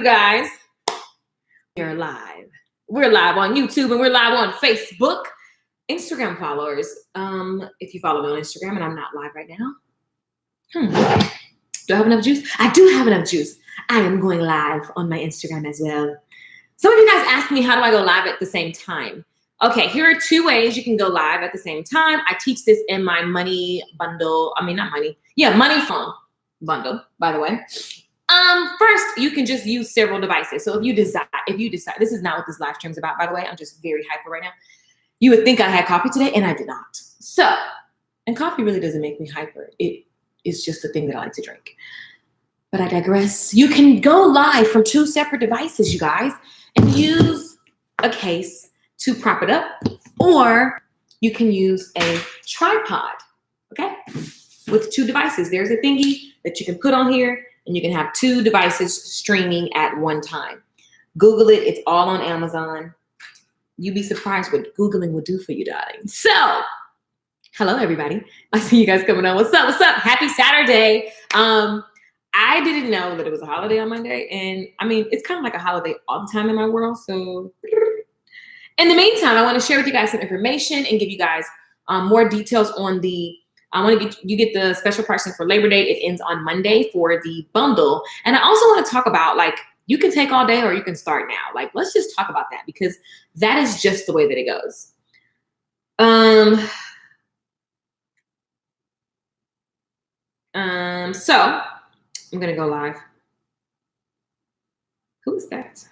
guys, we're live. We're live on YouTube and we're live on Facebook. Instagram followers, if you follow me on Instagram and I'm not live right now, do I have enough juice? I do have enough juice. I am going live on my Instagram as well. Some of you guys asked me, how do I go live at the same time? Okay, here are 2 ways you can go live at the same time. I teach this in my money bundle. Money phone bundle, by the way. First, you can just use several devices. So if you decide, this is not what this live stream is about, by the way. I'm just very hyper right now. You would think I had coffee today, and I did not. So, and coffee really doesn't make me hyper. It is just a thing that I like to drink. But I digress. You can go live from 2 separate devices, you guys, and use a case to prop it up, or you can use a tripod, okay? With 2 devices. There's a thingy that you can put on here, and you can have 2 devices streaming at one time. Google it. It's all on Amazon. You'd be surprised what Googling will do for you, darling. So, hello, everybody. I see you guys coming on. What's up? What's up? Happy Saturday. I didn't know that it was a holiday on Monday. And, I mean, it's kind of like a holiday all the time in my world. So, in the meantime, I want to share with you guys some information and give you guys more details on you get the special pricing for Labor Day. It ends on Monday for the bundle. And I also want to talk about, like, you can take all day or you can start now. Like, let's just talk about that because that is just the way that it goes. So I'm going to go live. Who is that?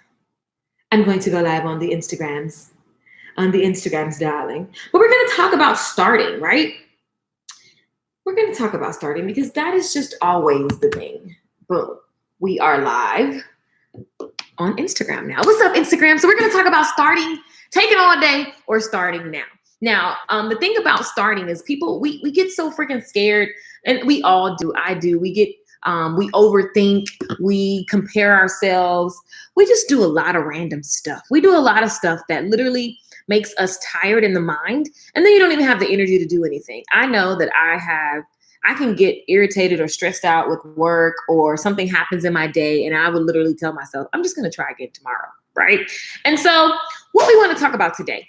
I'm going to go live on the Instagrams, darling. But we're going to talk about starting, right? We're going to talk about starting because that is just always the thing. Boom. We are live on Instagram now. What's up, Instagram? So we're going to talk about starting, taking all day, or starting now. Now, the thing about starting is people, we get so freaking scared, and we all do. I do. We get, we overthink, we compare ourselves. We just do a lot of random stuff. We do a lot of stuff that literally makes us tired in the mind, and then you don't even have the energy to do anything. I know that I can get irritated or stressed out with work, or something happens in my day, and I would literally tell myself, I'm just going to try again tomorrow, right? And so what we want to talk about today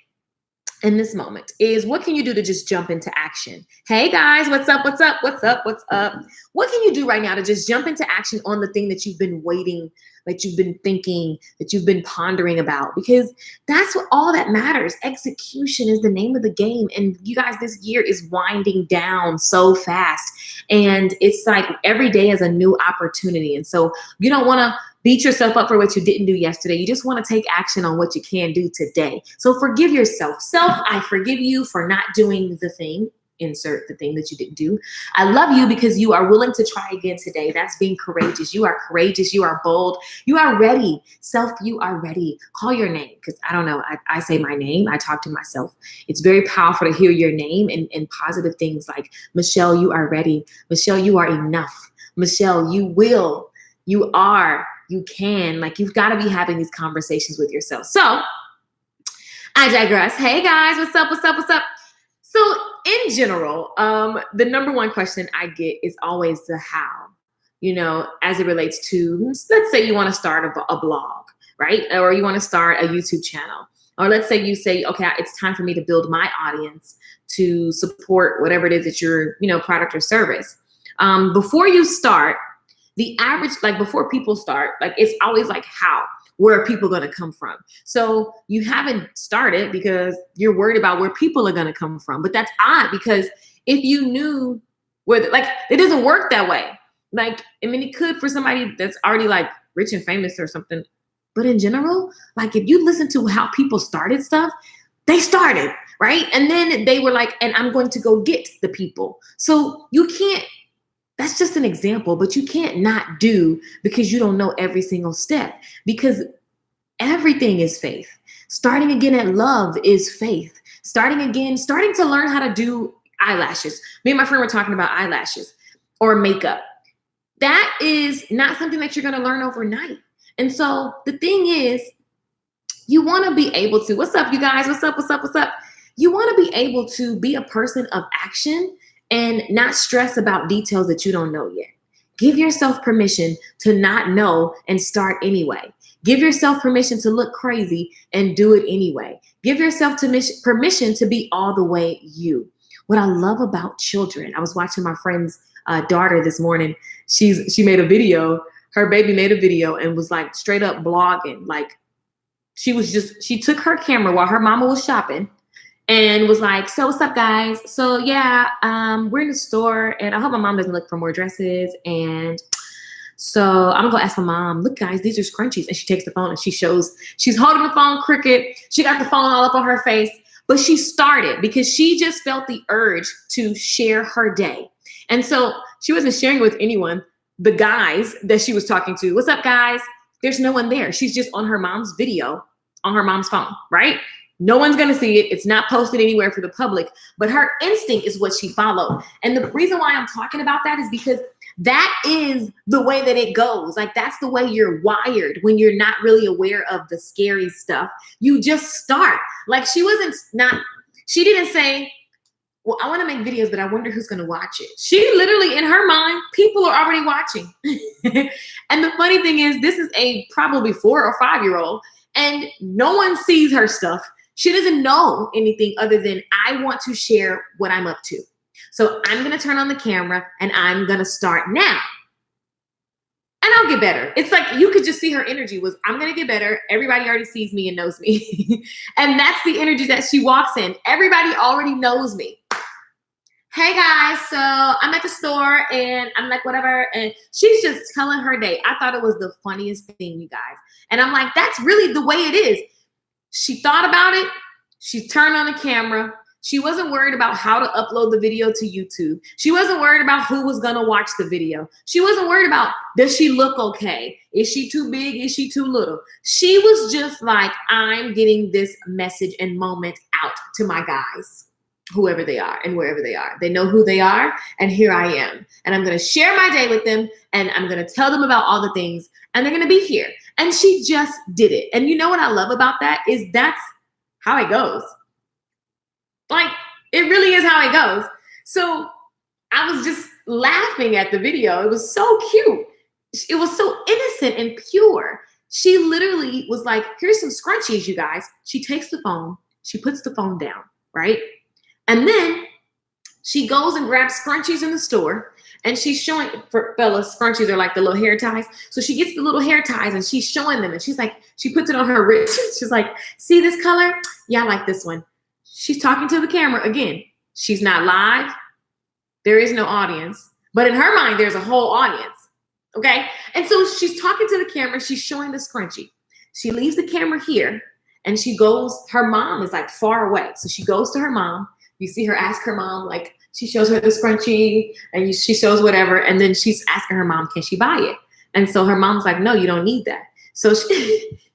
in this moment is, what can you do to just jump into action? Hey guys, what's up? What's up? What's up? What's up? What can you do right now to just jump into action on the thing that you've been waiting, that you've been thinking, that you've been pondering about? Because that's what all that matters. Execution is the name of the game. And you guys, this year is winding down so fast. And it's like every day is a new opportunity. And so you don't want to beat yourself up for what you didn't do yesterday. You just want to take action on what you can do today. So forgive yourself. Self, I forgive you for not doing the thing. Insert the thing that you didn't do. I love you because you are willing to try again today. That's being courageous. You are courageous. You are bold. You are ready. Self, you are ready. Call your name, because I don't know. I say my name. I talk to myself. It's very powerful to hear your name and positive things like, Michelle, you are ready. Michelle, you are enough. Michelle, you will. You are. You can. Like, you've got to be having these conversations with yourself. So I digress. Hey guys, what's up? What's up? What's up? So in general, the number one question I get is always the how, as it relates to, let's say you want to start a blog, right? Or you want to start a YouTube channel. Or let's say you say, okay, it's time for me to build my audience to support whatever it is that your, product or service. Before you start, the average, before people start, it's always how? Where are people going to come from? So you haven't started because you're worried about where people are going to come from. But that's odd, because if you knew where, it doesn't work that way. It could for somebody that's already rich and famous or something. But in general, if you listen to how people started stuff, they started, right? And then they were and I'm going to go get the people. So you can't, that's just an example, but you can't not do because you don't know every single step, because everything is faith. Starting again at love is faith. Starting to learn how to do eyelashes. Me and my friend were talking about eyelashes or makeup. That is not something that you're going to learn overnight. And so the thing is, you want to be able to, what's up, you guys? What's up? What's up? What's up? You want to be able to be a person of action and not stress about details that you don't know yet. Give yourself permission to not know and start anyway. Give yourself permission to look crazy and do it anyway. Give yourself permission to be all the way you. What I love about children, I was watching my friend's daughter this morning. She made a video. Her baby made a video and was like straight up blogging. Like she took her camera while her mama was shopping and was like, so what's up, guys? So yeah, we're in the store and I hope my mom doesn't look for more dresses. And so I'm gonna go ask my mom, look guys, these are scrunchies. And she takes the phone and she's holding the phone crooked. She got the phone all up on her face, but she started because she just felt the urge to share her day. And so she wasn't sharing it with anyone. The guys that she was talking to, what's up guys? There's no one there. She's just on her mom's video on her mom's phone, right? No one's going to see it. It's not posted anywhere for the public, but her instinct is what she followed. And the reason why I'm talking about that is because that is the way that it goes. Like that's the way you're wired when you're not really aware of the scary stuff. You just start. Like she didn't say, well, I want to make videos, but I wonder who's going to watch it. She literally, in her mind, people are already watching. And the funny thing is, this is a probably 4 or 5-year-old, and no one sees her stuff. She doesn't know anything other than I want to share what I'm up to. So I'm going to turn on the camera and I'm going to start now. And I'll get better. It's like you could just see her energy was, I'm going to get better. Everybody already sees me and knows me. And that's the energy that she walks in. Everybody already knows me. Hey guys, so I'm at the store and I'm like, whatever. And she's just telling her day. I thought it was the funniest thing, you guys. And I'm like, that's really the way it is. She thought about it. She turned on the camera. She wasn't worried about how to upload the video to YouTube. She wasn't worried about who was going to watch the video. She wasn't worried about, does she look okay? Is she too big? Is she too little? She was just like, I'm getting this message and moment out to my guys, whoever they are and wherever they are. They know who they are, and here I am. And I'm going to share my day with them, and I'm going to tell them about all the things, and they're going to be here. And she just did it. And you know what I love about that is that's how it goes. Like, it really is how it goes. So I was just laughing at the video. It was so cute. It was so innocent and pure. She literally was like, here's some scrunchies, you guys. She takes the phone. She puts the phone down, right? And then she goes and grabs scrunchies in the store. And she's showing, for fellas, scrunchies are like the little hair ties. So she gets the little hair ties and she's showing them. And she's like, she puts it on her wrist. She's like, see this color? Yeah, I like this one. She's talking to the camera. Again, she's not live. There is no audience. But in her mind, there's a whole audience. Okay? And so she's talking to the camera. She's showing the scrunchie. She leaves the camera here. And she goes, her mom is like far away. So she goes to her mom. You see her ask her mom, like, she shows her the scrunchie and she shows whatever. And then she's asking her mom, can she buy it? And so her mom's like, no, you don't need that. So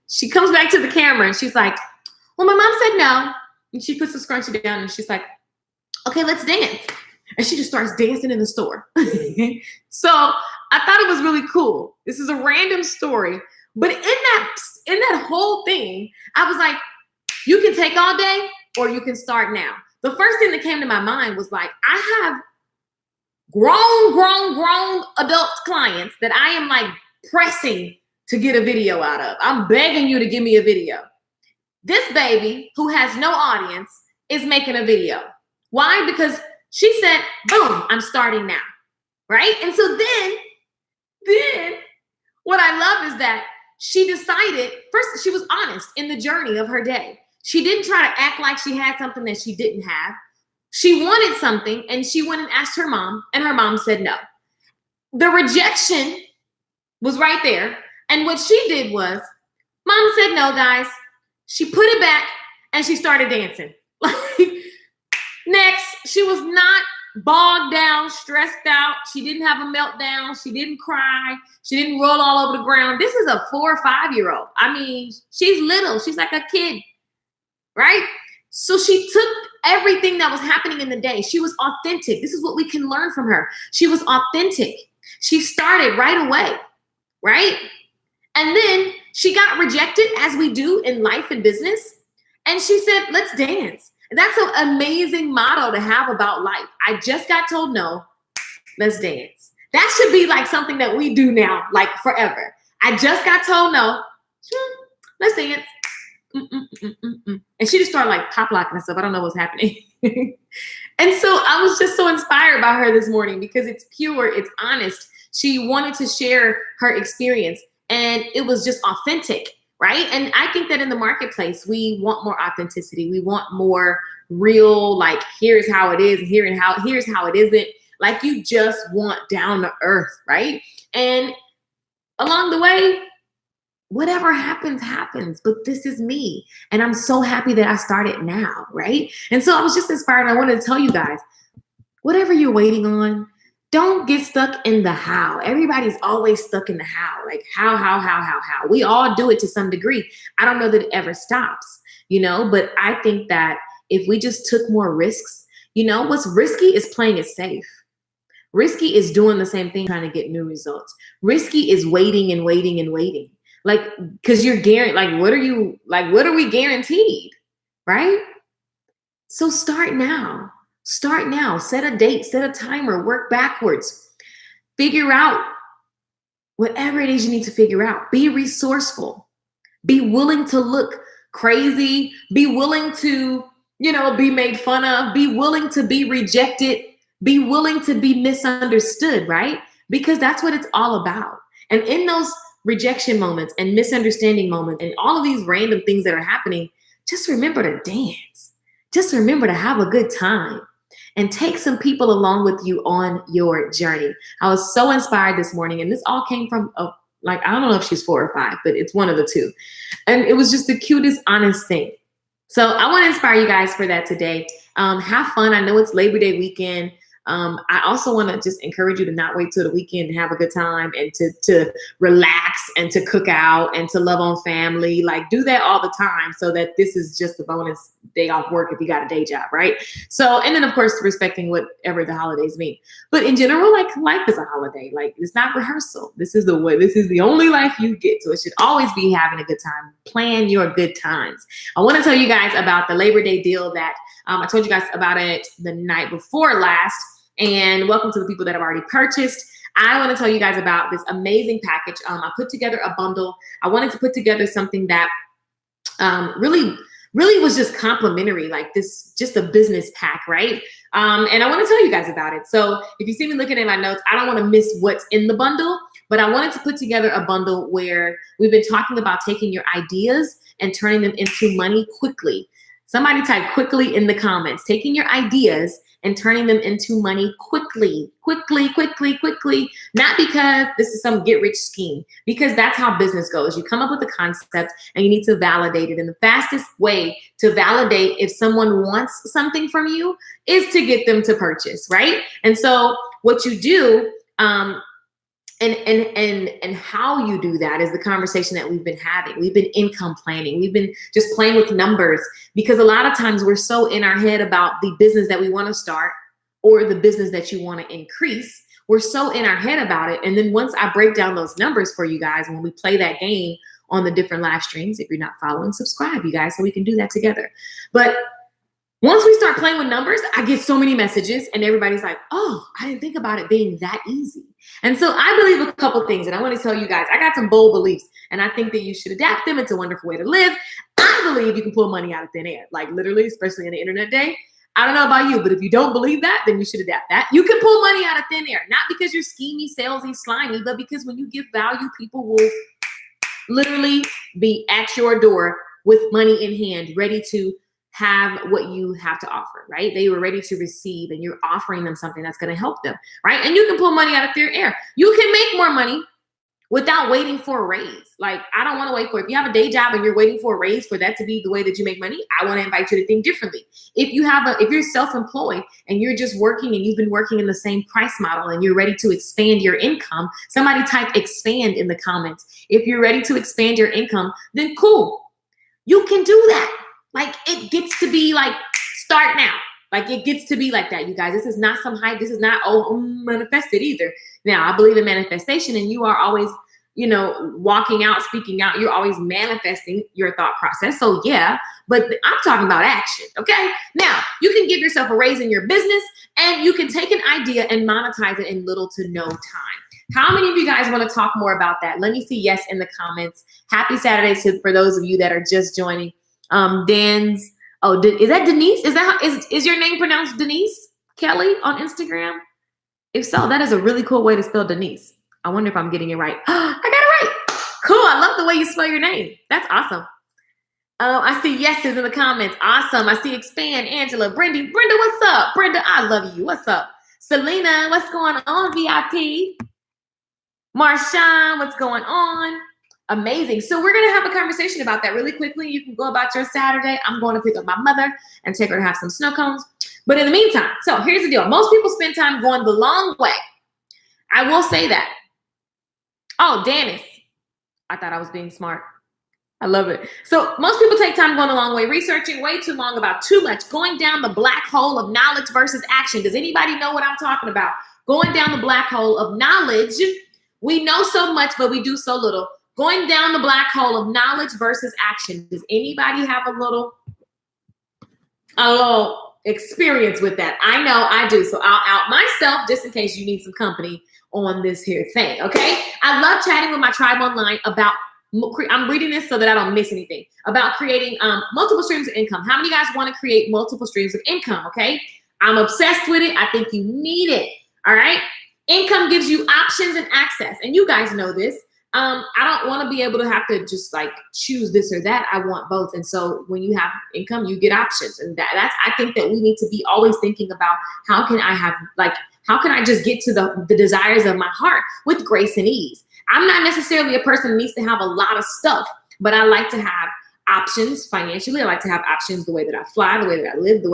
she comes back to the camera and she's like, well, my mom said no. And she puts the scrunchie down and she's like, okay, let's dance. And she just starts dancing in the store. So I thought it was really cool. This is a random story. But in that whole thing, I was like, you can take all day or you can start now. The first thing that came to my mind was like, I have grown adult clients that I am like pressing to get a video out of. I'm begging you to give me a video. This baby who has no audience is making a video. Why? Because she said, boom, I'm starting now, right? And so then what I love is that she decided, first, she was honest in the journey of her day. She didn't try to act like she had something that she didn't have. She wanted something and she went and asked her mom and her mom said no. The rejection was right there. And what she did was, mom said no, guys. She put it back and she started dancing. Next, she was not bogged down, stressed out. She didn't have a meltdown. She didn't cry. She didn't roll all over the ground. This is a 4 or 5-year-old. I mean, she's little. She's like a kid. Right? So she took everything that was happening in the day. She was authentic. This is what we can learn from her. She was authentic. She started right away, right? And then she got rejected, as we do in life and business. And she said, let's dance. And that's an amazing motto to have about life. I just got told no, let's dance. That should be like something that we do now, like forever. I just got told no. Let's dance. And she just started like pop locking and stuff. I don't know what's happening. And so I was just so inspired by her this morning because it's pure, it's honest. She wanted to share her experience and it was just authentic, right? And I think that in the marketplace, we want more authenticity. We want more real, like, here's how it is, here's how it isn't. Like, you just want down to earth, right? And along the way, whatever happens, happens. But this is me. And I'm so happy that I started now, right? And so I was just inspired. I wanted to tell you guys, whatever you're waiting on, don't get stuck in the how. Everybody's always stuck in the how. Like, how. We all do it to some degree. I don't know that it ever stops, but I think that if we just took more risks, what's risky is playing it safe. Risky is doing the same thing, trying to get new results. Risky is waiting and waiting and waiting. Like, because you're guaranteed, what are we guaranteed, right? So start now. Set a date, set a timer, work backwards. Figure out whatever it is you need to figure out. Be resourceful. Be willing to look crazy. Be willing to, be made fun of. Be willing to be rejected. Be willing to be misunderstood, right? Because that's what it's all about. And in those rejection moments and misunderstanding moments and all of these random things that are happening, just remember to dance. Just remember to have a good time and take some people along with you on your journey. I was so inspired this morning, and this all came from I don't know if she's 4 or 5, but it's one of the two. And it was just the cutest, honest thing. So I want to inspire you guys for that today. Have fun. I know it's Labor Day weekend. I also want to just encourage you to not wait till the weekend to have a good time and to relax and to cook out and to love on family. Like, do that all the time so that this is just a bonus day off work if you got a day job, right? So, and then of course, respecting whatever the holidays mean. But in general, like, life is a holiday. Like, it's not rehearsal. This is the only life you get. So it should always be having a good time. Plan your good times. I want to tell you guys about the Labor Day deal that I told you guys about it the night before last. And welcome to the people that have already purchased. I want to tell you guys about this amazing package. I put together a bundle. I wanted to put together something that really was just complimentary, like this, just a business pack, right? And I want to tell you guys about it. So if you see me looking at my notes, I don't want to miss what's in the bundle, but I wanted to put together a bundle where we've been talking about taking your ideas and turning them into money quickly. Somebody type quickly in the comments, taking your ideas and turning them into money quickly. Not because this is some get rich scheme, because that's how business goes. You come up with a concept and you need to validate it. And the fastest way to validate if someone wants something from you is to get them to purchase, right? And so what you do, and how you do that is the conversation that we've been having. We've been income planning. We've been just playing with numbers because a lot of times we're so in our head about the business that we want to start or the business that you want to increase. We're so in our head about it. And then once I break down those numbers for you guys, when we play that game on the different live streams, if you're not following, subscribe, you guys, so we can do that together. But once we start playing with numbers, I get so many messages and everybody's like, oh, I didn't think about it being that easy. And so I believe a couple things, and I want to tell you guys, I got some bold beliefs, and I think that you should adapt them. It's a wonderful way to live. I believe you can pull money out of thin air, like literally, especially in the internet day. I don't know about you, but if you don't believe that, then you should adapt that. You can pull money out of thin air, not because you're schemy, salesy, slimy, but because when you give value, people will literally be at your door with money in hand, ready to have what you have to offer, right? They were ready to receive, and you're offering them something that's going to help them, right? And you can pull money out of thin air. You can make more money without waiting for a raise. Like, I don't want to wait for it. If you have a day job and you're waiting for a raise for that to be the way that you make money, I want to invite you to think differently. If you're self-employed and you're just working and you've been working in the same price model and you're ready to expand your income, somebody type expand in the comments. If you're ready to expand your income, then cool. You can do that. Like, it gets to be like, start now. Like, it gets to be like that, you guys. This is not some hype. This is not, manifested either. Now, I believe in manifestation, and you are always walking out, speaking out. You're always manifesting your thought process. So yeah, but I'm talking about action. Okay. Now you can give yourself a raise in your business, and you can take an idea and monetize it in little to no time. How many of you guys want to talk more about that? Let me see yes in the comments. Happy Saturday for those of you that are just joining. Dan's, is that Denise? Is your name pronounced Denise Kelly on Instagram? If so, that is a really cool way to spell Denise. I wonder if I'm getting it right. I got it right. Cool. I love the way you spell your name. That's awesome. I see yeses in the comments. Awesome. I see Expand, Angela, Brenda, what's up? Brenda, I love you. What's up? Selena, what's going on, VIP? Marshawn, what's going on? Amazing. So we're going to have a conversation about that really quickly. You can go about your Saturday. I'm going to pick up my mother and take her to have some snow cones. But in the meantime, so here's the deal. Most people spend time going the long way. I will say that. Oh, Dennis. I thought I was being smart. I love it. So most people take time going the long way, researching way too long about too much, going down the black hole of knowledge versus action. Does anybody know what I'm talking about? Going down the black hole of knowledge. We know so much, but we do so little. Going down the black hole of knowledge versus action. Does anybody have a little experience with that? I know I do. So I'll out myself just in case you need some company on this here thing. Okay. I love chatting with my tribe online about, I'm reading this so that I don't miss anything, about creating multiple streams of income. How many guys want to create multiple streams of income? Okay. I'm obsessed with it. I think you need it. All right. Income gives you options and access. And you guys know this. I don't want to be able to have to just like choose this or that. I want both. And so when you have income, you get options. And I think that we need to be always thinking about how can I just get to the desires of my heart with grace and ease. I'm not necessarily a person who needs to have a lot of stuff, but I like to have options financially. I like to have options the way that I fly, the way that I live, the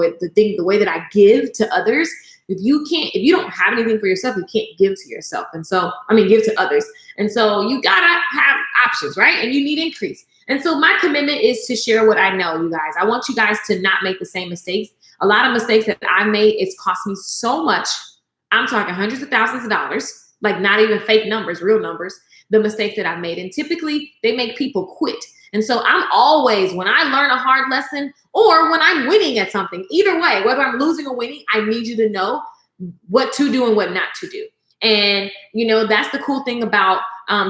way that I give to others. If you don't have anything for yourself, you can't give to yourself. And so, give to others. And so you gotta have options, right? And you need increase. And so my commitment is to share what I know, you guys. I want you guys to not make the same mistakes. A lot of mistakes that I've made, it's cost me so much. I'm talking hundreds of thousands of dollars, like not even fake numbers, real numbers, the mistakes that I've made. And typically they make people quit. And so I'm always, when I learn a hard lesson or when I'm winning at something, either way, whether I'm losing or winning, I need you to know what to do and what not to do. And, that's the cool thing about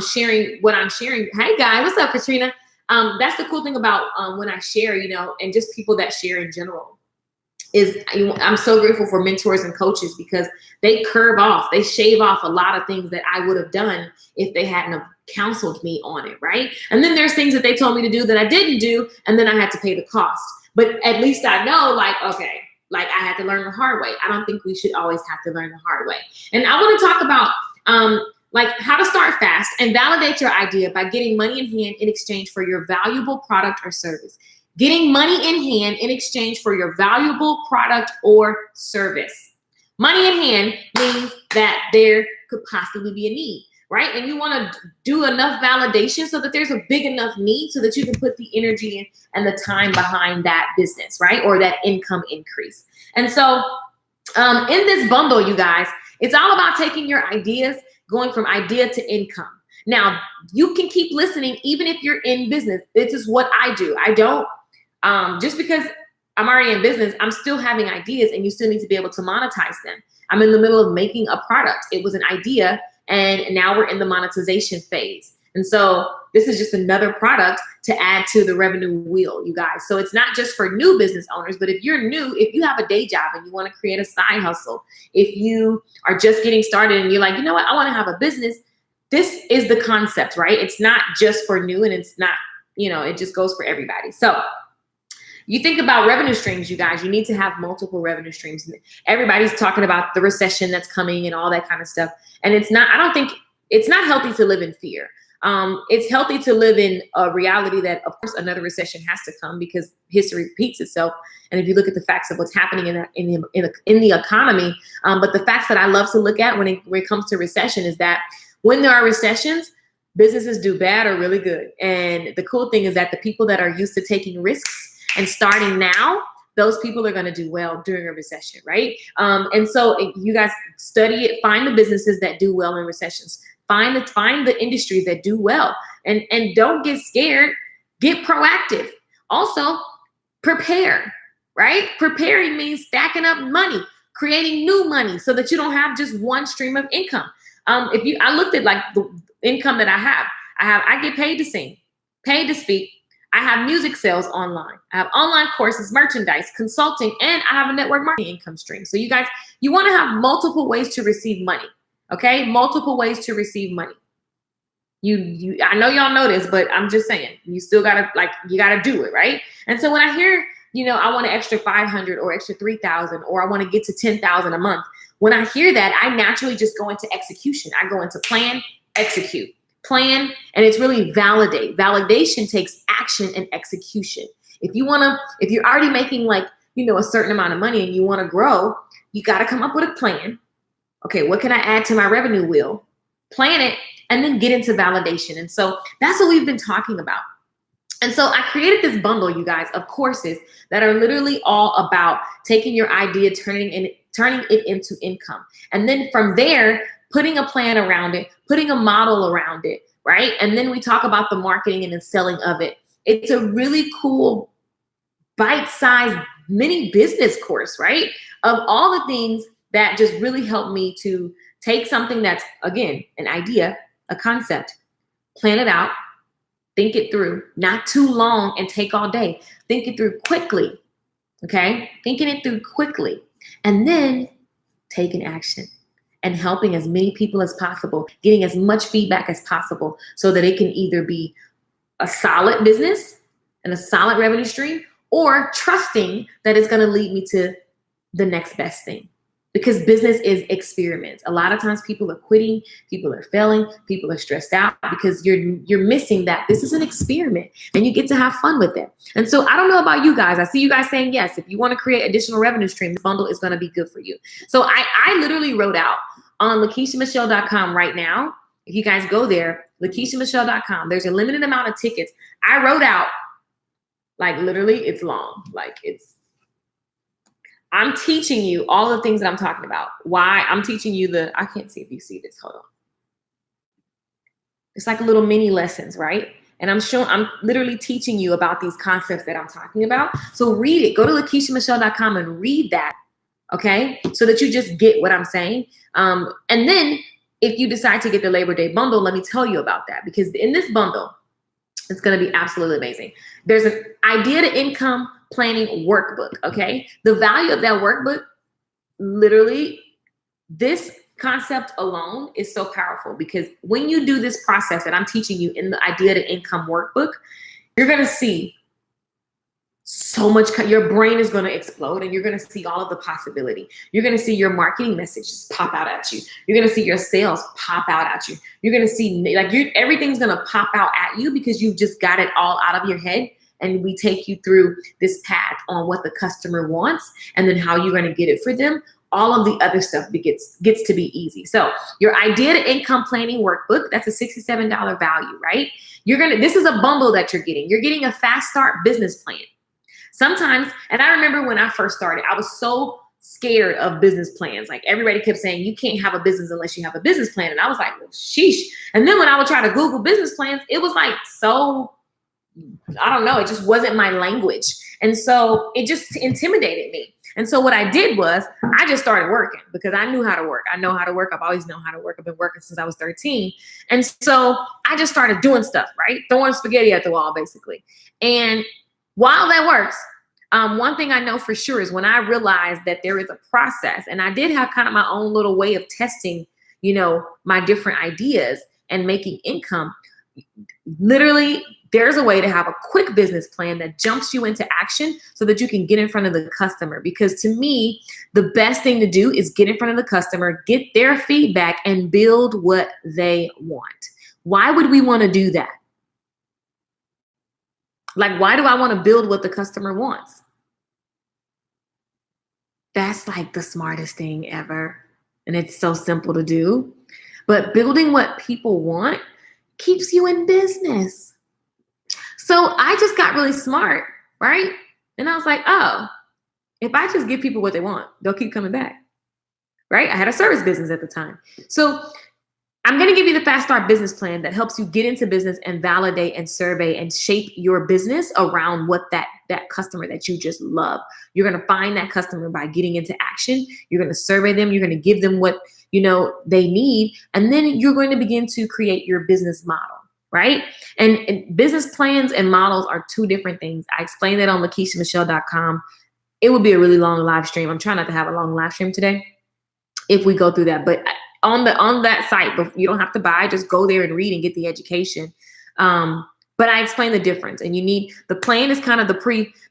sharing what I'm sharing. Hey, guys, what's up, Katrina? That's the cool thing about when I share, and just people that share in general. I'm so grateful for mentors and coaches because they shave off a lot of things that I would have done if they hadn't have counseled me on it, right? And then there's things that they told me to do that I didn't do, and then I had to pay the cost. But at least I know, I had to learn the hard way. I don't think we should always have to learn the hard way. And I want to talk about how to start fast and validate your idea by getting money in hand in exchange for your valuable product or service. Getting money in hand in exchange for your valuable product or service. Money in hand means that there could possibly be a need, right? And you want to do enough validation so that there's a big enough need so that you can put the energy in and the time behind that business, right? Or that income increase. And so in this bundle, you guys, it's all about taking your ideas, going from idea to income. Now, you can keep listening even if you're in business. This is what I do. I don't, just because I'm already in business, I'm still having ideas and you still need to be able to monetize them. I'm in the middle of making a product. It was an idea and now we're in the monetization phase. And so this is just another product to add to the revenue wheel, you guys. So it's not just for new business owners, but if you're new, if you have a day job and you want to create a side hustle, if you are just getting started and you're like, you know what, I want to have a business. This is the concept, right? It's not just for new and it's not, it just goes for everybody. So you think about revenue streams, you guys, you need to have multiple revenue streams. Everybody's talking about the recession that's coming and all that kind of stuff. And it's not healthy to live in fear. It's healthy to live in a reality that, of course, another recession has to come because history repeats itself. And if you look at the facts of what's happening in the economy, but the facts that I love to look at when it comes to recession is that when there are recessions, businesses do bad or really good. And the cool thing is that the people that are used to taking risks and starting now, those people are going to do well during a recession, right? And so you guys study it, find the businesses that do well in recessions. Find the industries that do well, and don't get scared. Get proactive. Also, prepare, right? Preparing means stacking up money, creating new money so that you don't have just one stream of income. I looked at like the income that I have. I get paid to sing, paid to speak. I have music sales online. I have online courses, merchandise, consulting, and I have a network marketing income stream. So you guys, you want to have multiple ways to receive money. Okay? Multiple ways to receive money. I know y'all know this, but I'm just saying, you still gotta you gotta do it, right? And so when I hear, I want an extra 500 or extra 3,000, or I want to get to 10,000 a month. When I hear that, I naturally just go into execution. I go into plan, execute. Plan, and it's really validate. Validation takes action and execution. If you're already making a certain amount of money and you want to grow, you got to come up with a plan. Okay, what can I add to my revenue wheel? Plan it, and then get into validation. And so that's what we've been talking about. And so I created this bundle, you guys, of courses that are literally all about taking your idea, turning it into income. And then from there, putting a plan around it, putting a model around it, right? And then we talk about the marketing and the selling of it. It's a really cool bite-sized mini business course, right? Of all the things that just really help me to take something that's, again, an idea, a concept, plan it out, think it through, not too long and take all day. Think it through quickly, okay? Thinking it through quickly, and then taking action and helping as many people as possible, getting as much feedback as possible so that it can either be a solid business and a solid revenue stream, or trusting that it's going to lead me to the next best thing. Because business is experiments. A lot of times people are quitting, people are failing, people are stressed out because you're missing that this is an experiment and you get to have fun with it. And so I don't know about you guys. I see you guys saying yes. If you want to create additional revenue streams, the bundle is going to be good for you. So I literally wrote out on LakeishaMichelle.com right now. If you guys go there, LakeishaMichelle.com, there's a limited amount of tickets. I wrote out, literally, it's long. I'm teaching you all the things that I'm talking about. Why I'm teaching you I can't see if you see this. Hold on. It's like little mini lessons, right? And I'm literally teaching you about these concepts that I'm talking about. So read it. Go to LakeishaMichelle.com and read that. Okay. So that you just get what I'm saying. And then if you decide to get the Labor Day bundle, let me tell you about that, because in this bundle, it's going to be absolutely amazing. There's an idea to income planning workbook. Okay. The value of that workbook, literally, this concept alone is so powerful, because when you do this process that I'm teaching you in the idea to income workbook, you're going to see so much, your brain is going to explode, and you're going to see all of the possibility. You're going to see your marketing messages pop out at you. You're going to see your sales pop out at you. You're going to see everything's going to pop out at you, because you've just got it all out of your head. And we take you through this path on what the customer wants and then how you're going to get it for them. All of the other stuff gets to be easy. So your idea to income planning workbook, that's a $67 value, right? This is a bundle that you're getting. You're getting a fast start business plan. Sometimes, and I remember when I first started, I was so scared of business plans. Everybody kept saying, you can't have a business unless you have a business plan. And I was like, well, sheesh. And then when I would try to Google business plans, it was so, I don't know, it just wasn't my language. And so it just intimidated me. And so what I did was I just started working, because I knew how to work. I know how to work. I've always known how to work. I've been working since I was 13. And so I just started doing stuff, right? Throwing spaghetti at the wall, basically. And while that works, one thing I know for sure is when I realized that there is a process, and I did have kind of my own little way of testing, my different ideas and making income. Literally, there's a way to have a quick business plan that jumps you into action so that you can get in front of the customer. Because to me, the best thing to do is get in front of the customer, get their feedback, and build what they want. Why would we want to do that? Why do I want to build what the customer wants? That's the smartest thing ever. And it's so simple to do. But building what people want keeps you in business. So I just got really smart, right? And I was like, oh, if I just give people what they want, they'll keep coming back, right? I had a service business at the time. So I'm going to give you the Fast Start business plan that helps you get into business and validate and survey and shape your business around what that customer that you just love. You're going to find that customer by getting into action. You're going to survey them. You're going to give them what they need, and then you're going to begin to create your business model, right? And business plans and models are two different things. I explained that on LakeishaMichelle.com. It would be a really long live stream. I'm trying not to have a long live stream today if we go through that, but on that site, but you don't have to buy, just go there and read and get the education. But I explain the difference, and the plan is kind of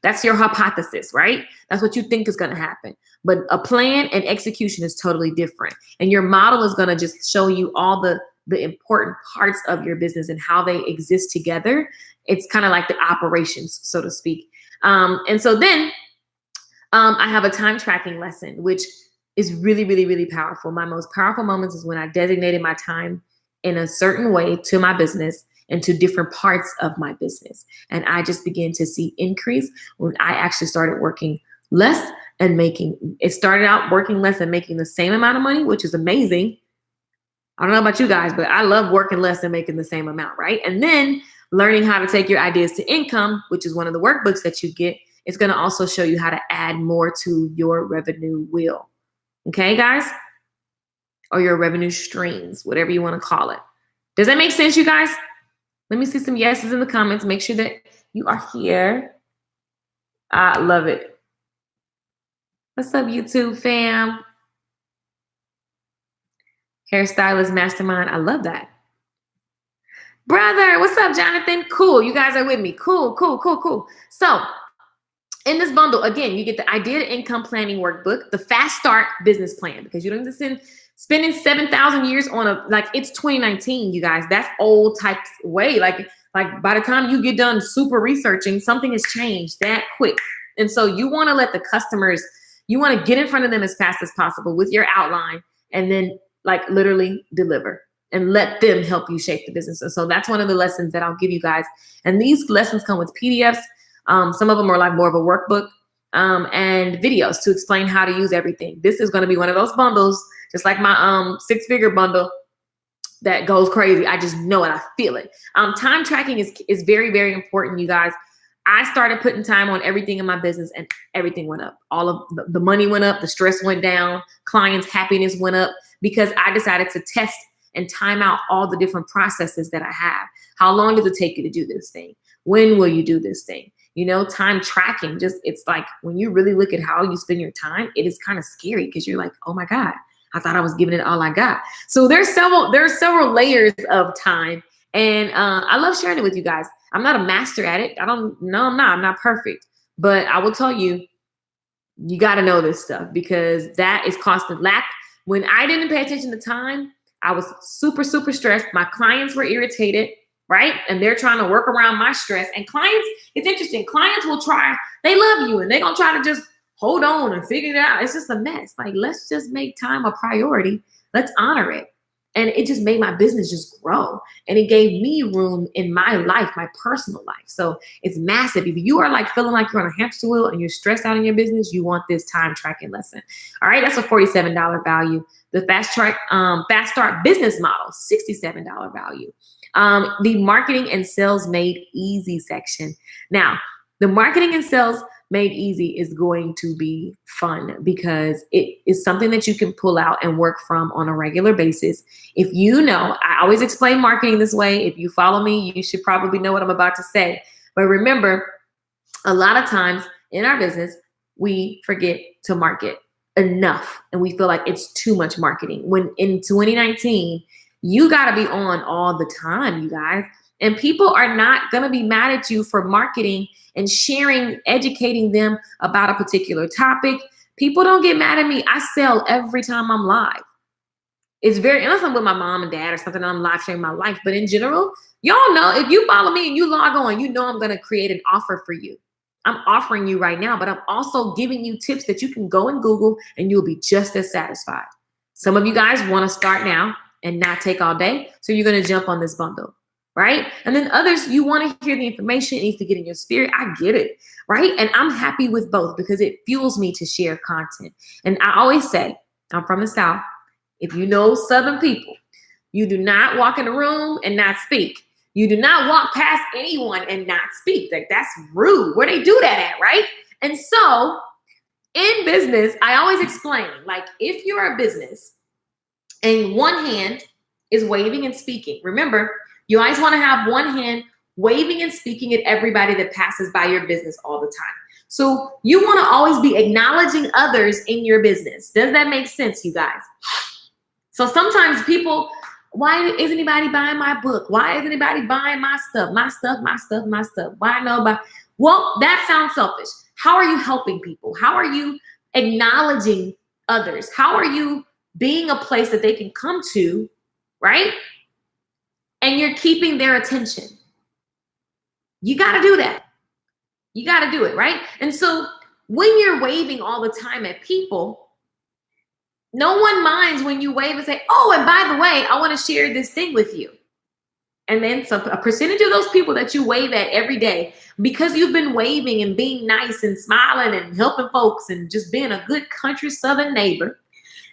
that's your hypothesis, right? That's what you think is going to happen. But a plan and execution is totally different. And your model is going to just show you all the important parts of your business and how they exist together. It's kind of like the operations, so to speak. And so then I have a time tracking lesson, which is really, really, really powerful. My most powerful moments is when I designated my time in a certain way to my business and to different parts of my business. And I just began to see increase when I actually started working less and it started out working less and making the same amount of money, which is amazing. I don't know about you guys, but I love working less and making the same amount, right? And then learning how to take your ideas to income, which is one of the workbooks that you get. It's going to also show you how to add more to your revenue wheel. Okay, guys? Or your revenue streams, whatever you want to call it. Does that make sense, you guys? Let me see some yeses in the comments. Make sure that you are here. I love it. What's up, YouTube fam? Hairstylist Mastermind. I love that. Brother, what's up, Jonathan? Cool. You guys are with me. Cool. So, in this bundle, again, you get the Idea to Income Planning Workbook, the Fast Start Business Plan, because you don't need to spending 7,000 years on it's 2019, you guys. That's old type way. Like by the time you get done super researching, something has changed that quick. And so you want to let the customers, you want to get in front of them as fast as possible with your outline, and then literally deliver and let them help you shape the business. And so that's one of the lessons that I'll give you guys. And these lessons come with PDFs. Some of them are more of a workbook and videos to explain how to use everything. This is going to be one of those bundles, just like my 6-figure bundle that goes crazy. I just know it. I feel it. Time tracking is very, very important, you guys. I started putting time on everything in my business, and everything went up. All of the money went up. The stress went down. Clients' happiness went up because I decided to test and time out all the different processes that I have. How long does it take you to do this thing? When will you do this thing? Time tracking, it's like when you really look at how you spend your time, it is kind of scary because you're like, oh my God, I thought I was giving it all I got. So there's several layers of time, and I love sharing it with you guys. I'm not a master at it. I'm not perfect, but I will tell you, you got to know this stuff because that is constant lack. When I didn't pay attention to time, I was super, super stressed. My clients were irritated, right? And they're trying to work around my stress. And clients, it's interesting. Clients will try, they love you and they're going to try to just hold on and figure it out. It's just a mess. Let's just make time a priority. Let's honor it. And it just made my business just grow. And it gave me room in my life, my personal life. So it's massive. If you are feeling like you're on a hamster wheel and you're stressed out in your business, you want this time tracking lesson. All right, that's a $47 value. The Fast Start Business Model, $67 value. The Marketing and Sales Made Easy section. Now, the Marketing and Sales Made Easy is going to be fun because it is something that you can pull out and work from on a regular basis. If I always explain marketing this way. If you follow me, you should probably know what I'm about to say. But remember, a lot of times in our business, we forget to market enough and we feel like it's too much marketing. When in 2019, you got to be on all the time, you guys. And people are not going to be mad at you for marketing and sharing, educating them about a particular topic. People don't get mad at me. I sell every time I'm live. It's unless I'm with my mom and dad or something, I'm live sharing my life. But in general, y'all know, if you follow me and you log on, I'm going to create an offer for you. I'm offering you right now, but I'm also giving you tips that you can go and Google and you'll be just as satisfied. Some of you guys want to start now and not take all day. So you're going to jump on this bundle. Right? And then others, you want to hear the information, it needs to get in your spirit. I get it. Right? And I'm happy with both because it fuels me to share content. And I always say, I'm from the South. If you know Southern people, You do not walk in a room and not speak. You do not walk past anyone and not speak. Like, that's rude. Where they do that at, right? And so in business, I always explain, like, if you're a business and one hand is waving and speaking, remember, you always want to have one hand waving and speaking at everybody that passes by your business all the time. So you want to always be acknowledging others in your business. Does that make sense, you guys? So sometimes people, why isn't anybody buying my book? Why isn't anybody buying my stuff? My stuff, my stuff, my stuff. Why nobody? Well, that sounds selfish. How are you helping people? How are you acknowledging others? How are you being a place that they can come to, right? And you're keeping their attention. You got to do that. You got to do it, right? And so when you're waving all the time at people, no one minds when you wave and say, oh, and by the way, I want to share this thing with you. And then a percentage of those people that you wave at every day, because you've been waving and being nice and smiling and helping folks and just being a good country Southern neighbor,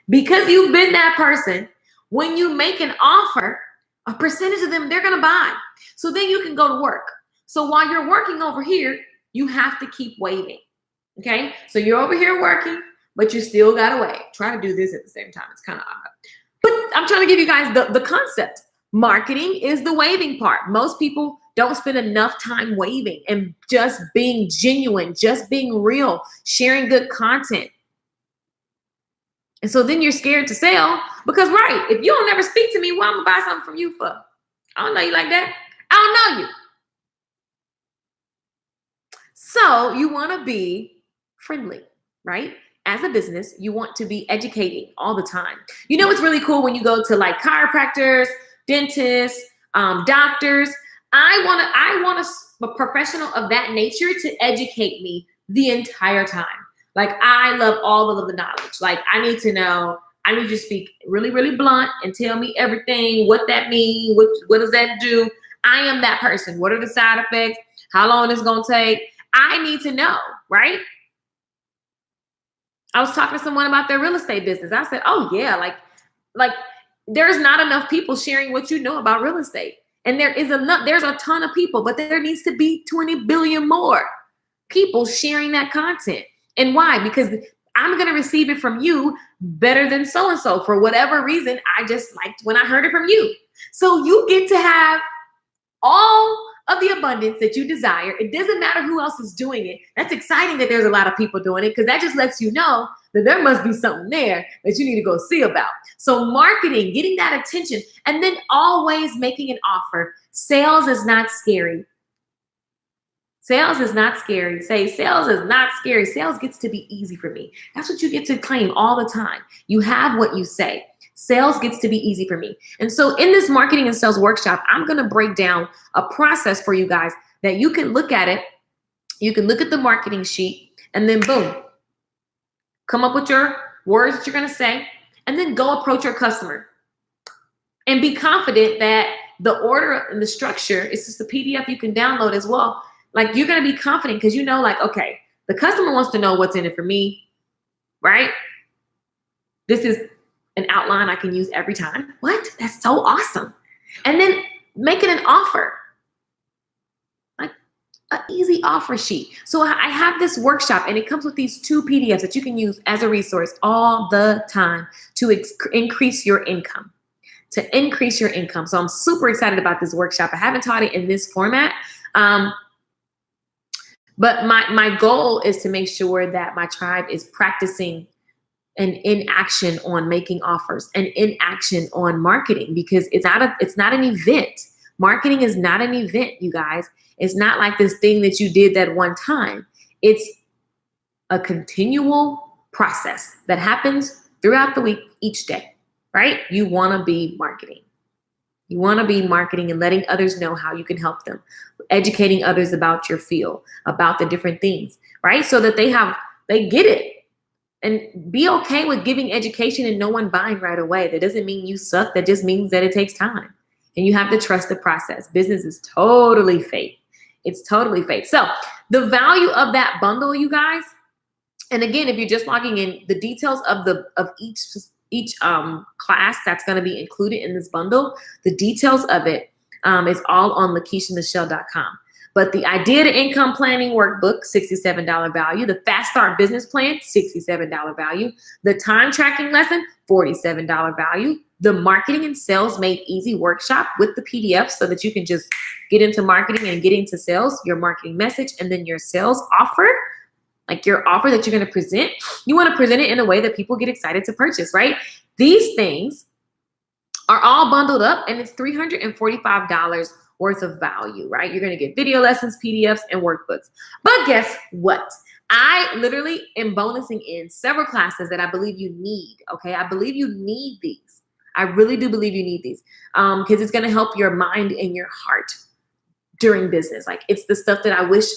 because you've been that person, when you make an offer, a percentage of them, they're going to buy. So then you can go to work. So while you're working over here, you have to keep waving. Okay? So you're over here working, but you still got to wave. Try to do this at the same time. It's kind of odd. But I'm trying to give you guys the concept. Marketing is the waving part. Most people don't spend enough time waving and just being genuine, just being real, sharing good content. And so then you're scared to sell because, right, if you don't ever speak to me, well, I'm going to buy something from you for? I don't know you like that. I don't know you. So you want to be friendly, right? As a business, you want to be educating all the time. You know, it's really cool when you go to like chiropractors, dentists, doctors. I want a professional of that nature to educate me the entire time. Like, I love all of the knowledge. Like, I need to know, I need you to speak really, really blunt and tell me everything, what that means, what does that do? I am that person. What are the side effects? How long it's going to take? I need to know, right? I was talking to someone about their real estate business. I said, oh yeah, like there's not enough people sharing what you know about real estate. And there's a ton of people, but there needs to be 20 billion more people sharing that content. And why? Because I'm going to receive it from you better than so-and-so for whatever reason. I just liked when I heard it from you. So you get to have all of the abundance that you desire. It doesn't matter who else is doing it. That's exciting that there's a lot of people doing it, because that just lets you know that there must be something there that you need to go see about. So marketing, getting that attention, and then always making an offer. Sales is not scary. Sales is not scary. Say, sales is not scary. Sales gets to be easy for me. That's what you get to claim all the time. You have what you say. Sales gets to be easy for me. And so in this marketing and sales workshop, I'm going to break down a process for you guys that you can look at it. You can look at the marketing sheet and then boom, come up with your words that you're going to say, and then go approach your customer and be confident that the order and the structure is just a PDF you can download as well. Like, you're going to be confident because you know, like, okay, the customer wants to know what's in it for me, right? This is an outline I can use every time. What? That's so awesome. And then making an offer, like an easy offer sheet. So I have this workshop and it comes with these 2 PDFs that you can use as a resource all the time to increase your income, So I'm super excited about this workshop. I haven't taught it in this format. But my goal is to make sure that my tribe is practicing and in action on making offers and in action on marketing, because it's not an event. Marketing is not an event, you guys. It's not like this thing that you did that one time. It's a continual process that happens throughout the week, each day, right? You want to be marketing. You want to be marketing and letting others know how you can help them, educating others about your field, about the different things, right? So that they get it. And be okay with giving education and no one buying right away. That doesn't mean you suck. That just means that it takes time. And you have to trust the process. Business is totally fake. It's totally fake. So the value of that bundle, you guys, and again, if you're just logging in, the details of each class that's going to be included in this bundle. The details of it is all on lakeishamichelle.com. But the idea to income planning workbook, $67 value. The fast start business plan, $67 value. The time tracking lesson, $47 value. The marketing and sales made easy workshop with the PDF so that you can just get into marketing and get into sales, your marketing message, and then your sales offer, like your offer that you're going to present. You want to present it in a way that people get excited to purchase, right? These things are all bundled up, and it's $345 worth of value, right? You're going to get video lessons, PDFs, and workbooks. But guess what? I literally am bonusing in several classes that I believe you need, okay? I believe you need these. I really do believe you need these because it's going to help your mind and your heart during business. Like, it's the stuff that I wish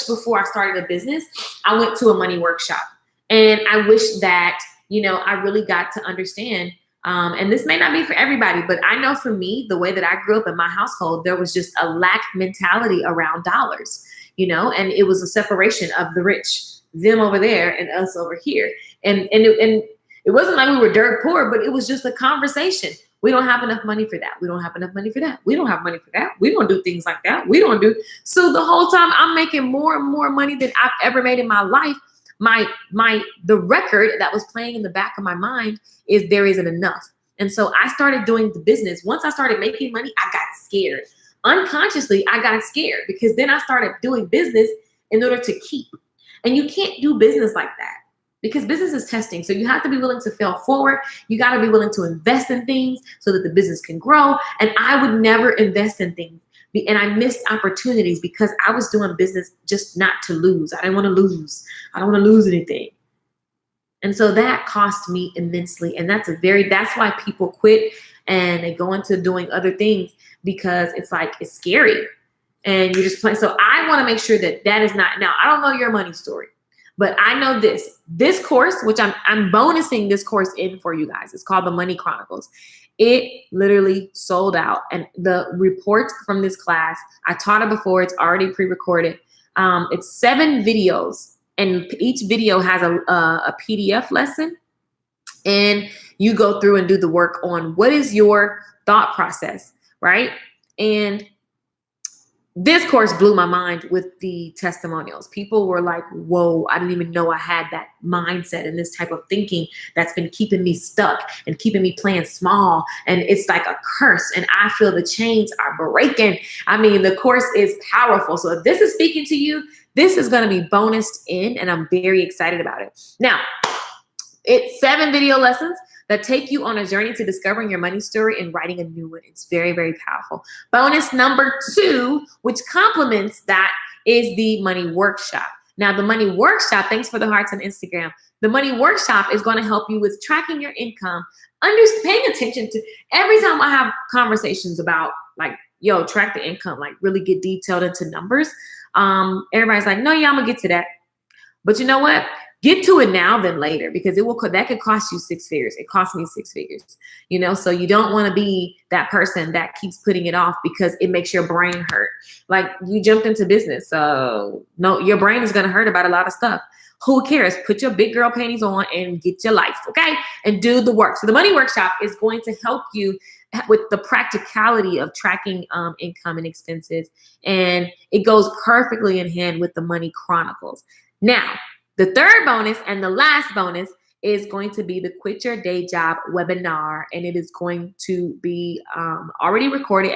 before I started a business, I went to a money workshop. And I wish that, I really got to understand. And this may not be for everybody, but I know for me, the way that I grew up in my household, there was just a lack mentality around dollars, and it was a separation of the rich, them over there and us over here. And it wasn't like we were dirt poor, but it was just a conversation. We don't have enough money for that. We don't have enough money for that. We don't have money for that. We don't do things like that. We don't do. So the whole time I'm making more and more money than I've ever made in my life. The record that was playing in the back of my mind is there isn't enough. And so I started doing the business. Once I started making money, I got scared. Unconsciously, I got scared because then I started doing business in order to keep. And you can't do business like that because business is testing. So you have to be willing to fail forward. You got to be willing to invest in things so that the business can grow. And I would never invest in things. And I missed opportunities because I was doing business just not to lose. I didn't want to lose. I don't want to lose anything. And so that cost me immensely. And that's why people quit and they go into doing other things because it's scary and you're just playing. So I want to make sure that is not, now I don't know your money story, but I know this course, which I'm bonusing this course in for you guys. It's called the Money Chronicles. It literally sold out. And the report from this class, I taught it before. It's already pre-recorded. It's 7 videos, and each video has a PDF lesson. And you go through and do the work on what is your thought process, right? And this course blew my mind with the testimonials. People were like, whoa, I didn't even know I had that mindset and this type of thinking that's been keeping me stuck and keeping me playing small. And it's like a curse. And I feel the chains are breaking. I mean, the course is powerful. So if this is speaking to you, this is going to be bonused in, and I'm very excited about it. Now, it's 7 video lessons that take you on a journey to discovering your money story and writing a new one. It's very, very powerful. Bonus number 2, which complements that, is the money workshop. Now, the money workshop, thanks for the hearts on Instagram. The money workshop is going to help you with tracking your income, paying attention to every time I have conversations about track the income, really get detailed into numbers. Everybody's like, no, yeah, I'm gonna get to that. But you know what? Get to it now than later, because that could cost you 6 figures. It cost me 6 figures, so you don't want to be that person that keeps putting it off because it makes your brain hurt. Like, you jumped into business. So no, your brain is going to hurt about a lot of stuff. Who cares? Put your big girl panties on and get your life. Okay. And do the work. So the money workshop is going to help you with the practicality of tracking income and expenses. And it goes perfectly in hand with the Money Chronicles. Now, the third bonus and the last bonus is going to be the Quit Your Day Job webinar, and it is going to be already recorded.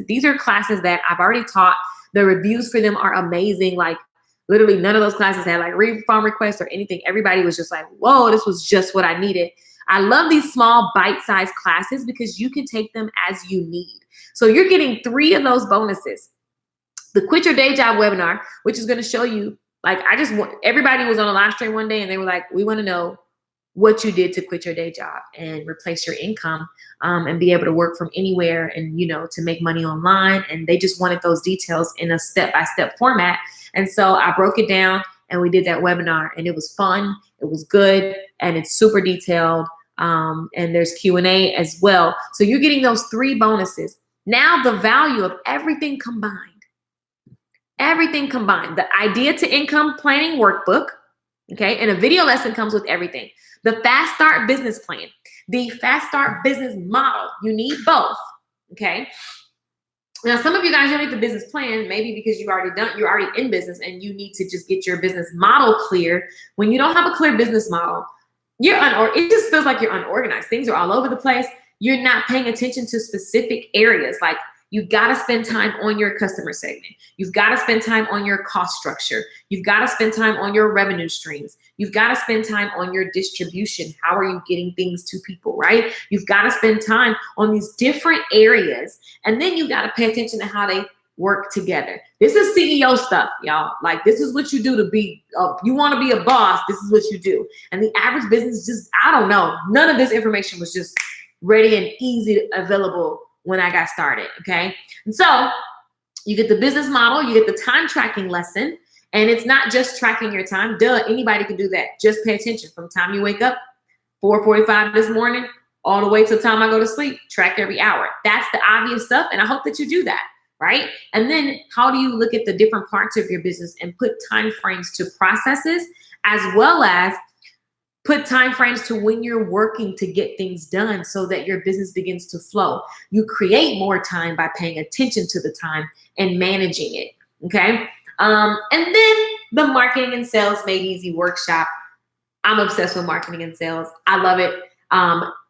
These are classes that I've already taught. The reviews for them are amazing. Like, literally none of those classes had refund requests or anything. Everybody was just like, whoa, this was just what I needed. I love these small bite-sized classes because you can take them as you need. So you're getting 3 of those bonuses. The Quit Your Day Job webinar, which is going to show you, everybody was on a live stream one day and they were like, we want to know what you did to quit your day job and replace your income and be able to work from anywhere and, to make money online. And they just wanted those details in a step-by-step format. And so I broke it down and we did that webinar, and it was fun. It was good. And it's super detailed. And there's Q&A as well. So you're getting those 3 bonuses. Now the value of everything combined, the idea to income planning workbook, Okay. And a video lesson comes with everything. The Fast Start business plan, the Fast Start business model. You need both. Okay. Now, some of you guys don't need the business plan, maybe because you're already in business and you need to just get your business model clear. When you don't have a clear business model, it just feels like you're unorganized. Things are all over the place. You're not paying attention to specific areas. Like, you've got to spend time on your customer segment. You've got to spend time on your cost structure. You've got to spend time on your revenue streams. You've got to spend time on your distribution. How are you getting things to people, right? You've got to spend time on these different areas. And then you got to pay attention to how they work together. This is CEO stuff, y'all. Like, this is what you do to be, you want to be a boss. This is what you do. And the average business just, I don't know. None of this information was just ready and easy available when I got started, okay? And so you get the business model, you get the time tracking lesson, and it's not just tracking your time. Duh, anybody can do that. Just pay attention from the time you wake up, 4:45 this morning, all the way till the time I go to sleep. Track every hour. That's the obvious stuff, and I hope that you do that, right? And then how do you look at the different parts of your business and put time frames to processes, as well as put time frames to when you're working to get things done so that your business begins to flow. You create more time by paying attention to the time and managing it, okay? And then the Marketing and Sales Made Easy workshop. I'm obsessed with marketing and sales. I love it.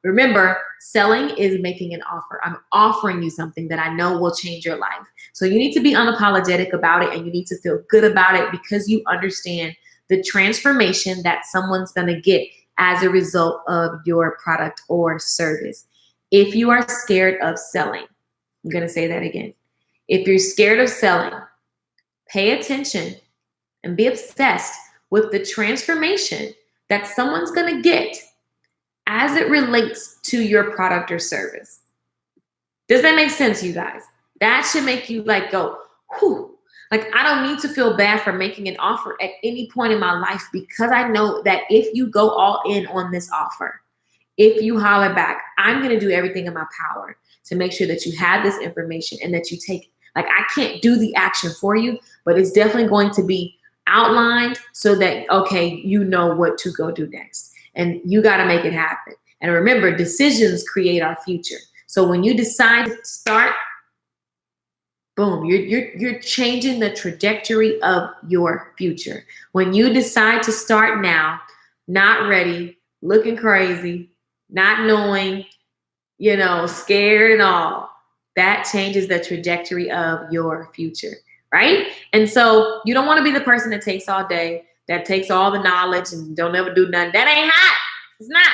Remember, selling is making an offer. I'm offering you something that I know will change your life. So you need to be unapologetic about it, and you need to feel good about it because you understand the transformation that someone's going to get as a result of your product or service. If you are scared of selling, I'm going to say that again. If you're scared of selling, pay attention and be obsessed with the transformation that someone's going to get as it relates to your product or service. Does that make sense, you guys? That should make you like go, whew. Like, I don't need to feel bad for making an offer at any point in my life, because I know that if you go all in on this offer, if you holler back, I'm going to do everything in my power to make sure that you have this information and that you take, like, I can't do the action for you, but it's definitely going to be outlined so that, okay, you know what to go do next. And you got to make it happen. And remember, decisions create our future. So when you decide to start, boom, you're changing the trajectory of your future. When you decide to start now, not ready, looking crazy, not knowing, scared and all, that changes the trajectory of your future, right? And so you don't want to be the person that takes all day, that takes all the knowledge and don't ever do nothing. That ain't hot. It's not,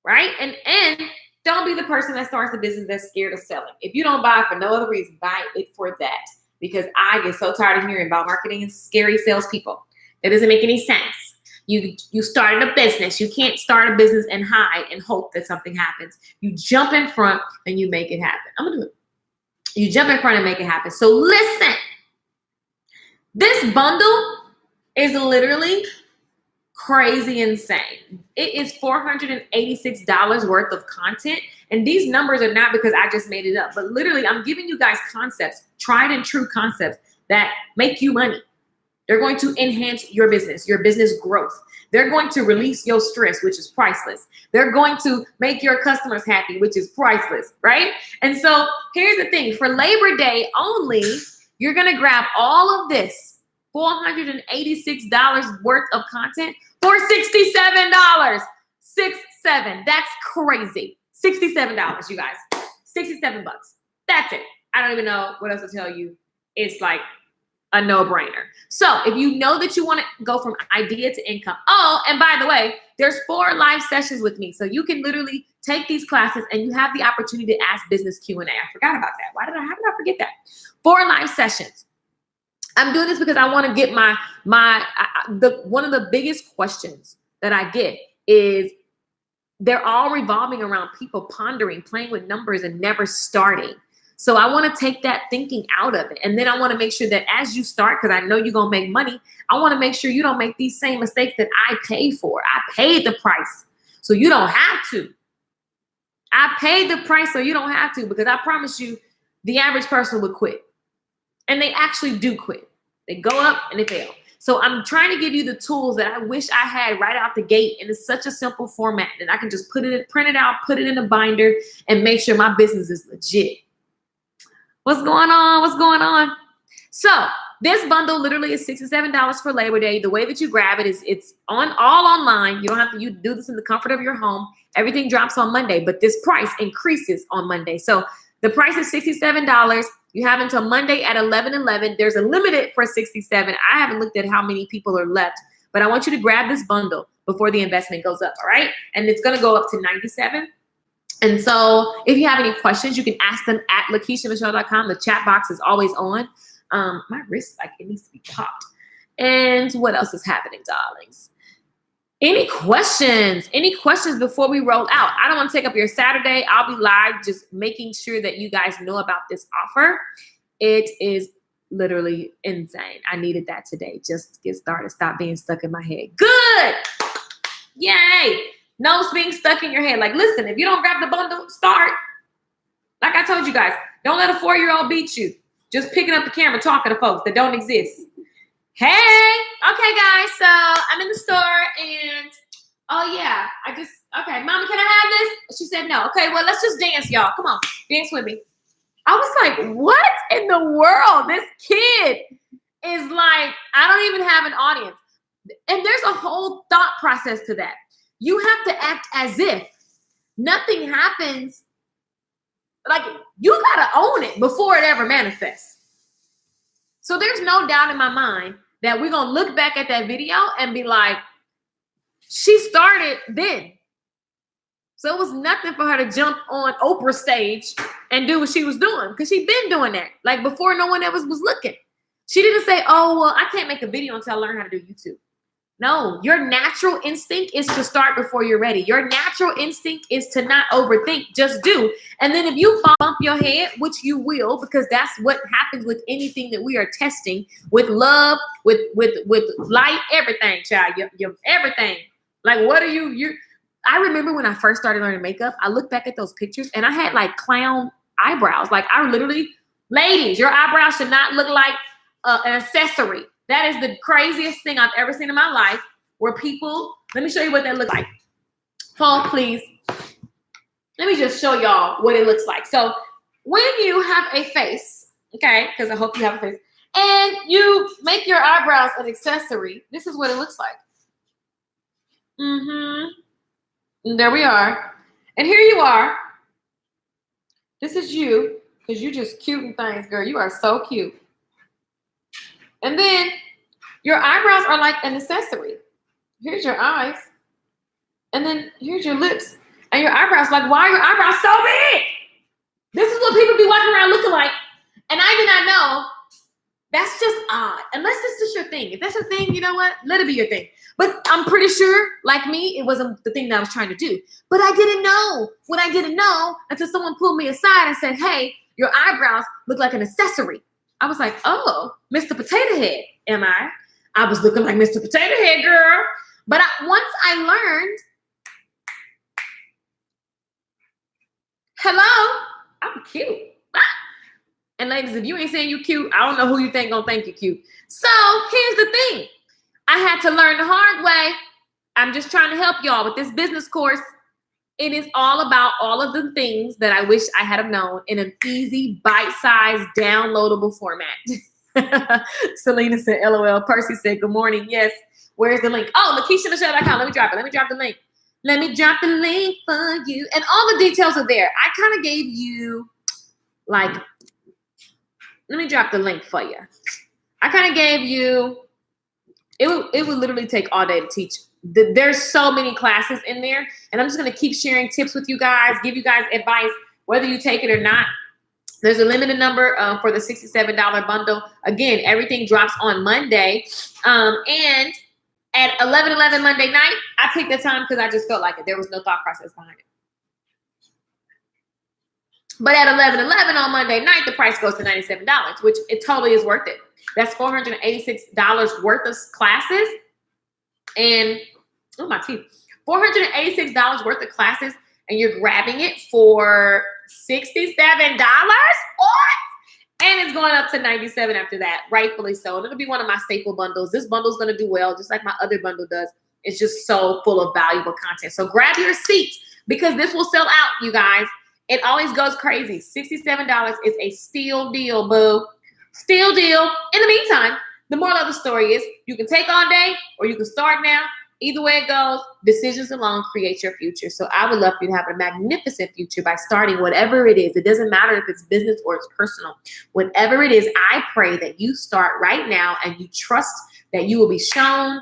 right? And don't be the person that starts a business that's scared of selling. If you don't buy it for no other reason, buy it for that. Because I get so tired of hearing about marketing and scary salespeople. That doesn't make any sense. You started a business. You can't start a business and hide and hope that something happens. You jump in front and you make it happen. I'm going to do it. You jump in front and make it happen. So listen, this bundle is literally crazy insane. It is $486 worth of content. And these numbers are not because I just made it up, but literally I'm giving you guys concepts, tried and true concepts that make you money. They're going to enhance your business growth. They're going to release your stress, which is priceless. They're going to make your customers happy, which is priceless, right? And so here's the thing. For Labor Day only, you're going to grab all of this $486 worth of content for $67. 67. That's crazy. $67, you guys. 67 bucks. That's it. I don't even know what else to tell you. It's like a no-brainer. So if you know that you want to go from idea to income. Oh, and by the way, there's 4 live sessions with me. So you can literally take these classes and you have the opportunity to ask business Q&A. I forgot about that. How did I forget that? 4 live sessions. I'm doing this because I want to get one of the biggest questions that I get is they're all revolving around people pondering, playing with numbers and never starting. So I want to take that thinking out of it. And then I want to make sure that as you start, because I know you're going to make money, I want to make sure you don't make these same mistakes that I paid for. I paid the price, so you don't have to. I paid the price so you don't have to, because I promise you the average person would quit. And they actually do quit. They go up and they fail. So I'm trying to give you the tools that I wish I had right out the gate. And it's such a simple format that I can just print it out, put it in a binder, and make sure my business is legit. What's going on? What's going on? So this bundle literally is $67 for Labor Day. The way that you grab it is it's all online. You don't have to you do this in the comfort of your home. Everything drops on Monday, but this price increases on Monday. So the price is $67. You have until Monday at 11:11. There's a limited for 67. I haven't looked at how many people are left, but I want you to grab this bundle before the investment goes up, all right? And it's going to go up to 97. And so if you have any questions, you can ask them at LakeishaMichelle.com. The chat box is always on. My wrist, like, it needs to be popped. And what else is happening, darlings? Any questions? Any questions before we roll out? I don't want to take up your Saturday. I'll be live just making sure that you guys know about this offer. It is literally insane. I needed that today just to get started. Stop being stuck in my head. Good. Yay. No being stuck in your head. Like, listen, if you don't grab the bundle, start. Like I told you guys, don't let a 4-year-old beat you. Just picking up the camera, talking to folks that don't exist. Hey, okay, guys. So I'm in the store and, oh yeah, okay, Mama, can I have this? She said no. Okay, well, let's just dance, y'all. Come on, dance with me. I was like, what in the world? This kid is like, I don't even have an audience. And there's a whole thought process to that. You have to act as if nothing happens. Like, you got to own it before it ever manifests. So there's no doubt in my mind that we're going to look back at that video and be like, she started then. So it was nothing for her to jump on Oprah's stage and do what she was doing, because she'd been doing that, like, before no one else was looking. She didn't say, oh, well, I can't make a video until I learn how to do YouTube. No, your natural instinct is to start before you're ready. Your natural instinct is to not overthink, just do. And then if you bump your head, which you will, because that's what happens with anything that we are testing, with love, with light, everything, child, your everything. Like, what are you? I remember when I first started learning makeup, I look back at those pictures and I had like clown eyebrows. Like, I literally, ladies, your eyebrows should not look like an accessory. That is the craziest thing I've ever seen in my life, where people, let me show you what that looks like. Hold, please. Let me just show y'all what it looks like. So when you have a face, okay, because I hope you have a face, and you make your eyebrows an accessory, this is what it looks like. And there we are. And here you are. This is you, because you're just cute and things, girl. You are so cute. And then your eyebrows are like an accessory. Here's your eyes. And then here's your lips. And your eyebrows, like, why are your eyebrows so big? This is what people be walking around looking like. And I did not know. That's just odd. Unless this is your thing. If that's your thing, you know what? Let it be your thing. But I'm pretty sure, like me, it wasn't the thing that I was trying to do. But I didn't know what I didn't know until someone pulled me aside and said, hey, your eyebrows look like an accessory. I was like, oh, Mr. Potato Head, am I? I was looking like Mr. Potato Head, girl. But once I learned, hello, I'm cute. And ladies, if you ain't saying you cute, I don't know who you think gonna think you cute. So here's the thing. I had to learn the hard way. I'm just trying to help y'all with this business course. It is all about all of the things that I wish I had known in an easy, bite-sized, downloadable format. Selena said, LOL. Percy said, good morning. Yes. Where's the link? Oh, LakeishaMichelle.com. Let me drop it. Let me drop the link. Let me drop the link for you. And all the details are there. I kind of gave you, like, let me drop the link for you. I kind of gave you, it would literally take all day to teach. There's so many classes in there, and I'm just going to keep sharing tips with you guys, give you guys advice, whether you take it or not. There's a limited number for the $67 bundle. Again, everything drops on Monday. And at 11:11 Monday night, I picked the time because I just felt like it. There was no thought process behind it. But at 11:11 on Monday night, the price goes to $97, which it totally is worth it. That's $486 worth of classes. And, oh, my teeth. $486 worth of classes, and you're grabbing it for $67? What? And it's going up to $97 after that, rightfully so. And it'll be one of my staple bundles. This bundle's going to do well, just like my other bundle does. It's just so full of valuable content. So grab your seat because this will sell out, you guys. It always goes crazy. $67 is a steal deal, boo. Steal deal. In the meantime, the moral of the story is you can take all day or you can start now. Either way it goes, decisions alone create your future. So I would love for you to have a magnificent future by starting whatever it is. It doesn't matter if it's business or it's personal. Whatever it is, I pray that you start right now and you trust that you will be shown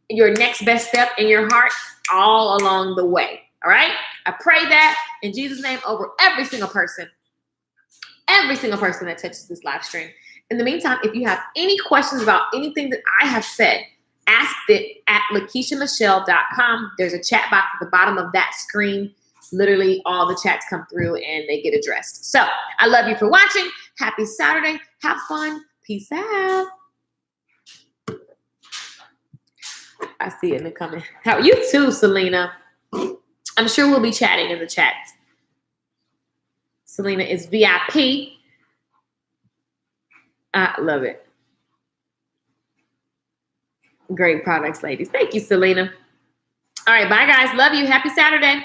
your next best step in your heart all along the way. All right? I pray that in Jesus' name over every single person that touches this live stream. In the meantime, if you have any questions about anything that I have said, ask it at LakeishaMichelle.com. There's a chat box at the bottom of that screen. Literally all the chats come through and they get addressed. So I love you for watching. Happy Saturday. Have fun. Peace out. I see it in the comment. How are you too, Selena? I'm sure we'll be chatting in the chat. Selena is VIP. I love it. Great products, ladies. Thank you, Selena. All right, bye, guys. Love you. Happy Saturday.